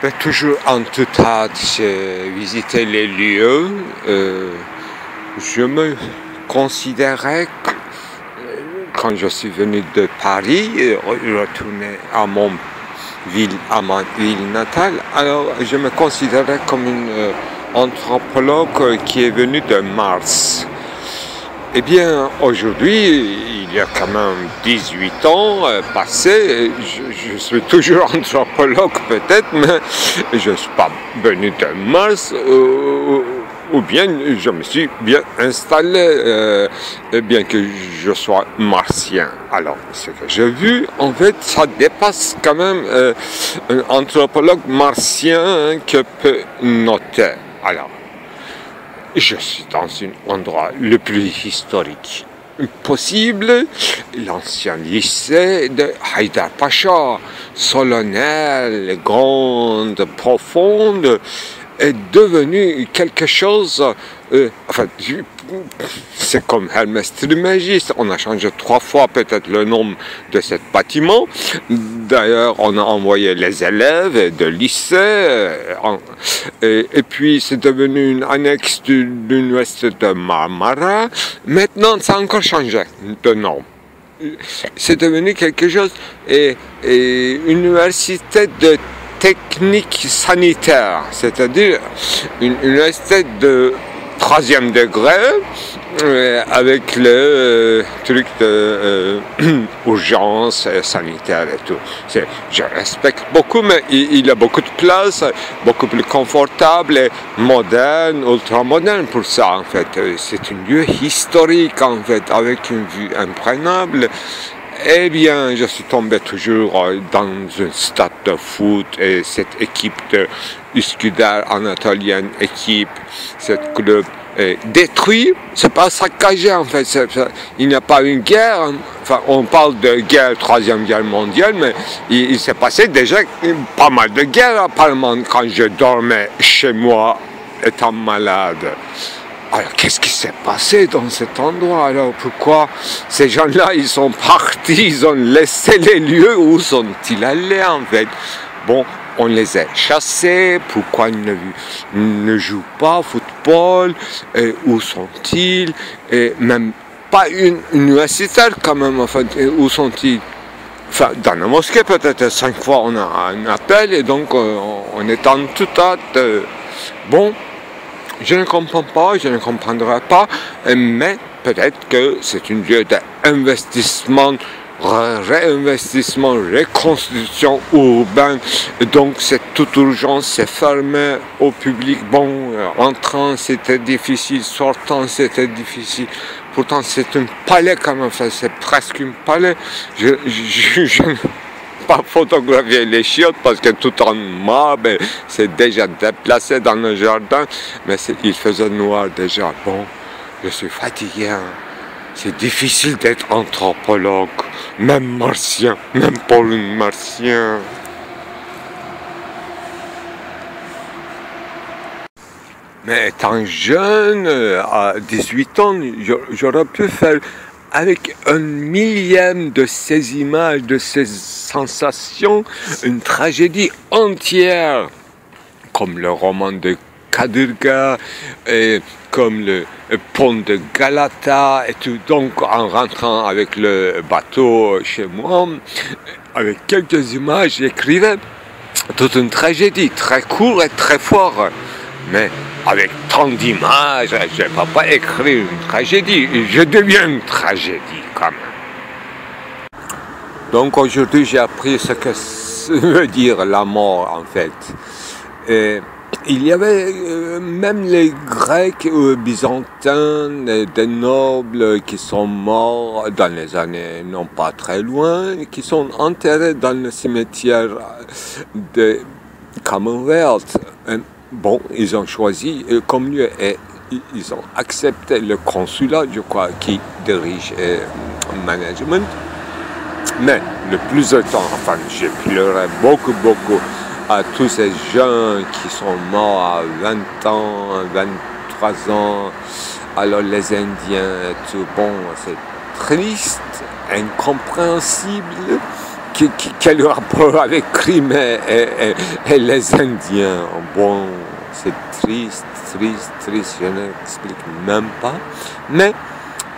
Ben, toujours en tout hâte, j'ai visité les lieux. Je me considérais, quand je suis venu de Paris, retourner à ma ville natale, alors je me considérais comme une anthropologue qui est venu de Mars. Eh bien, aujourd'hui, il y a quand même 18 ans passés, je suis toujours anthropologue peut-être, mais je ne suis pas venu de Mars, ou bien je me suis bien installé, bien que je sois martien. Alors, ce que j'ai vu, en fait, ça dépasse quand même un anthropologue martien que peut noter. Alors, je suis dans un endroit le plus historique possible, l'ancien lycée de Haïdar Pacha, solennel, grande, profonde, est devenu quelque chose, c'est comme Hermès Trismégiste, on a changé 3 fois peut-être le nom de ce bâtiment. D'ailleurs, on a envoyé les élèves de lycée, et puis c'est devenu une annexe de l'université de Marmara. Maintenant, ça a encore changé de nom. C'est devenu quelque chose, une université de technique sanitaire, c'est-à-dire une université de 3e degré, avec le truc de urgence sanitaire et tout. Je respecte beaucoup, mais il y a beaucoup de place, beaucoup plus confortable et moderne, ultra moderne pour ça en fait. C'est un lieu historique en fait, avec une vue imprenable. Eh bien, je suis tombé toujours dans un stade de foot et cette équipe de Üsküdar Anatolian équipe, cette club détruit, c'est pas saccagé en fait, il n'y a pas une guerre, enfin on parle de guerre, 3e guerre mondiale, mais il s'est passé déjà pas mal de guerres apparemment quand je dormais chez moi étant malade. Alors, qu'est-ce qui s'est passé dans cet endroit? Alors, pourquoi ces gens-là, ils sont partis, ils ont laissé les lieux, où sont-ils allés en fait? Bon, on les a chassés, pourquoi ils ne jouent pas au football, où sont-ils? Et même pas une universitaire quand même, en fait, où sont-ils? Enfin, dans la mosquée peut-être 5 fois on a un appel, et donc on est en tout hâte. Bon. Je ne comprends pas, je ne comprendrai pas, mais peut-être que c'est un lieu d'investissement, réinvestissement, reconstruction urbaine, donc c'est toute urgence, c'est fermé au public. Bon, entrant c'était difficile, sortant c'était difficile, pourtant c'est un palais quand même, c'est presque un palais. Je pas photographier les chiottes parce que tout en marbre, c'est déjà déplacé dans le jardin, mais il faisait noir déjà. Bon, je suis fatigué, hein. C'est difficile d'être anthropologue, même martien, même pour un martien. Mais étant jeune, à 18 ans, j'aurais pu faire avec 1/1000 de ces images, de ces sensations, une tragédie entière, comme le roman de Kadırga, et comme le pont de Galata et tout. Donc, en rentrant avec le bateau chez moi, avec quelques images, j'écrivais toute une tragédie, très courte et très forte. Mais avec tant d'images, je ne peux pas écrire une tragédie. Je deviens une tragédie quand même. Donc aujourd'hui, j'ai appris ce que veut dire la mort en fait. Et il y avait même les Grecs byzantins, des nobles qui sont morts dans les années non pas très loin, qui sont enterrés dans le cimetière de Commonwealth. Bon, ils ont choisi comme lieu et ils ont accepté le consulat, je crois, qui dirige le management. Mais le plus de temps, enfin, j'ai pleuré beaucoup à tous ces gens qui sont morts à 20 ans, 23 ans. Alors les Indiens et tout, bon, c'est triste, incompréhensible quel rapport avec crime et les Indiens? Bon, c'est triste, je n'explique même pas. Mais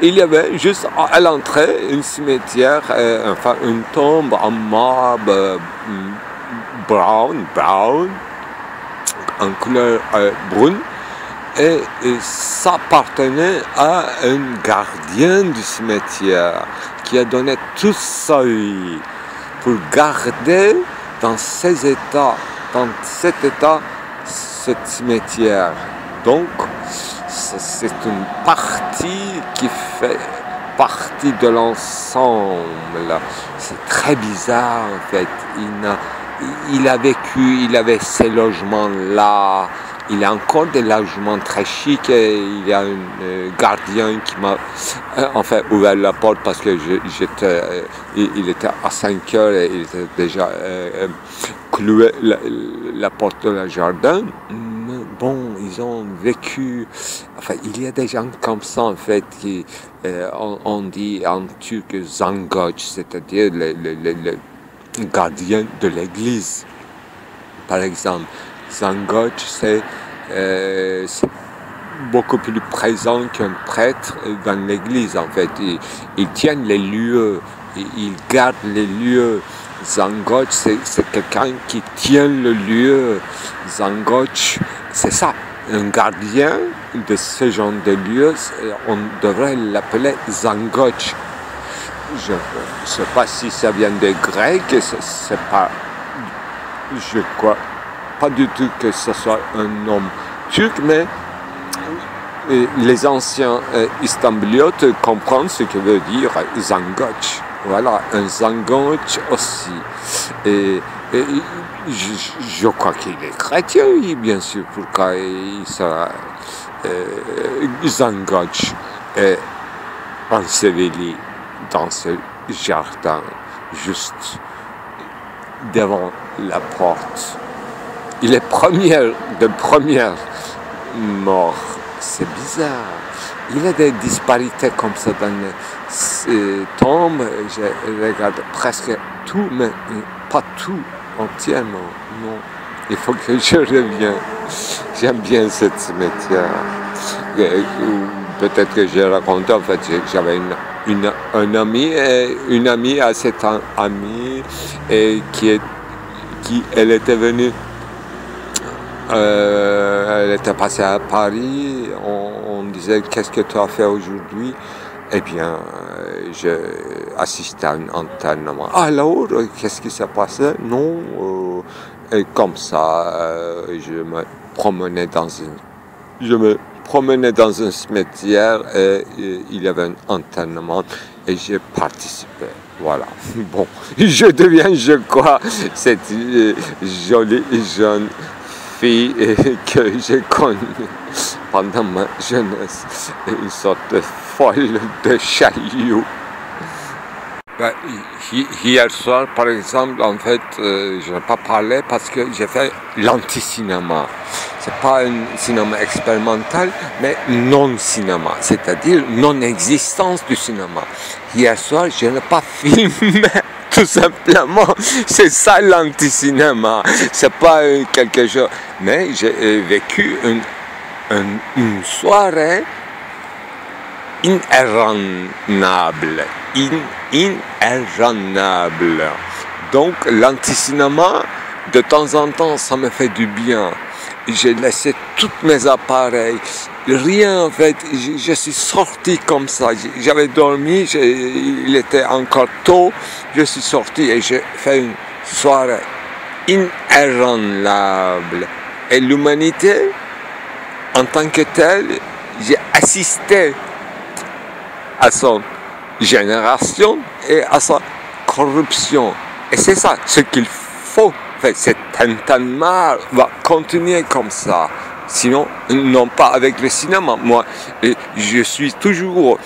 il y avait juste à l'entrée une cimetière, enfin une tombe en marbre brown, en couleur brune. Et ça appartenait à un gardien du cimetière qui a donné toute sa vie pour garder dans cet état, ce cimetière. Donc, c'est une partie qui fait partie de l'ensemble. C'est très bizarre en fait. Il a vécu, il avait ces logements-là. Il a encore des logements très chics et il y a un gardien qui m'a enfin ouvert la porte parce que il était à 5 heures et il était déjà cloué la porte de la jardin. Bon, ils ont vécu, enfin il y a des gens comme ça en fait qui, on dit en turc zangoç, c'est-à-dire les gardiens de l'église, par exemple. Zangoç, c'est beaucoup plus présent qu'un prêtre dans l'église, en fait. Ils tiennent les lieux, ils gardent les lieux. Zangoç, c'est quelqu'un qui tient le lieu. Zangoç, c'est ça. Un gardien de ce genre de lieu, on devrait l'appeler zangoç. Je ne sais pas si ça vient des Grecs, c'est pas, je crois pas du tout que ce soit un homme turc, mais les anciens istambliotes comprennent ce que veut dire zangoç. Voilà, un zangoç aussi. Et je crois qu'il est chrétien, oui, bien sûr, pourquoi il sera zangoç est enseveli dans ce jardin, juste devant la porte. Il est de première mort. C'est bizarre. Il y a des disparités comme ça dans les tombes. Je regarde presque tout, mais pas tout entièrement. Non. Il faut que je revienne. J'aime bien cette cimetière. Peut-être que j'ai raconté, en fait, j'avais un ami, et une amie à cette amie, et elle était venue. Elle était passée à Paris, on disait qu'est-ce que tu as fait aujourd'hui? Eh bien, j'ai assisté à un enterrement. Alors, qu'est-ce qui s'est passé? Non, et comme ça, je me promenais dans un cimetière et il y avait un enterrement et j'ai participé. Voilà. Bon, je deviens, je crois, cette jolie jeune fille que j'ai connue pendant ma jeunesse, une sorte de folle de chariot. Ben, hier soir, par exemple, en fait, je n'ai pas parlé parce que j'ai fait l'anti-cinéma. C'est pas un cinéma expérimental, mais non-cinéma, c'est-à-dire non-existence du cinéma. Hier soir, je n'ai pas filmé, tout simplement. C'est ça l'anti-cinéma. C'est pas quelque chose. Mais j'ai vécu une soirée inéranable. Inéranable. Donc l'anti-cinéma, de temps en temps, ça me fait du bien. J'ai laissé tous mes appareils, rien en fait, je suis sorti comme ça, j'avais dormi, il était encore tôt, je suis sorti et j'ai fait une soirée inébranlable. Et l'humanité, en tant que telle, j'ai assisté à son génération et à sa corruption. Et c'est ça ce qu'il faut. Cet entraînement va continuer comme ça. Sinon, non pas avec le cinéma. Moi, je suis toujours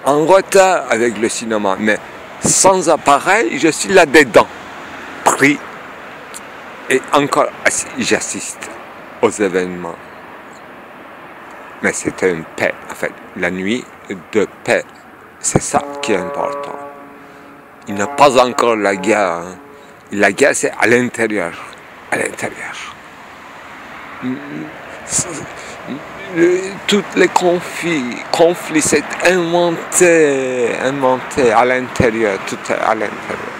en retard avec le cinéma. Mais sans appareil, je suis là-dedans. Pris. Et encore, j'assiste aux événements. Mais c'était une paix, en fait. La nuit de paix. C'est ça qui est important. Il n'a pas encore la guerre. Hein. La guerre, c'est à l'intérieur. À l'intérieur. Tous les conflits, c'est inventé à l'intérieur. Tout est à l'intérieur.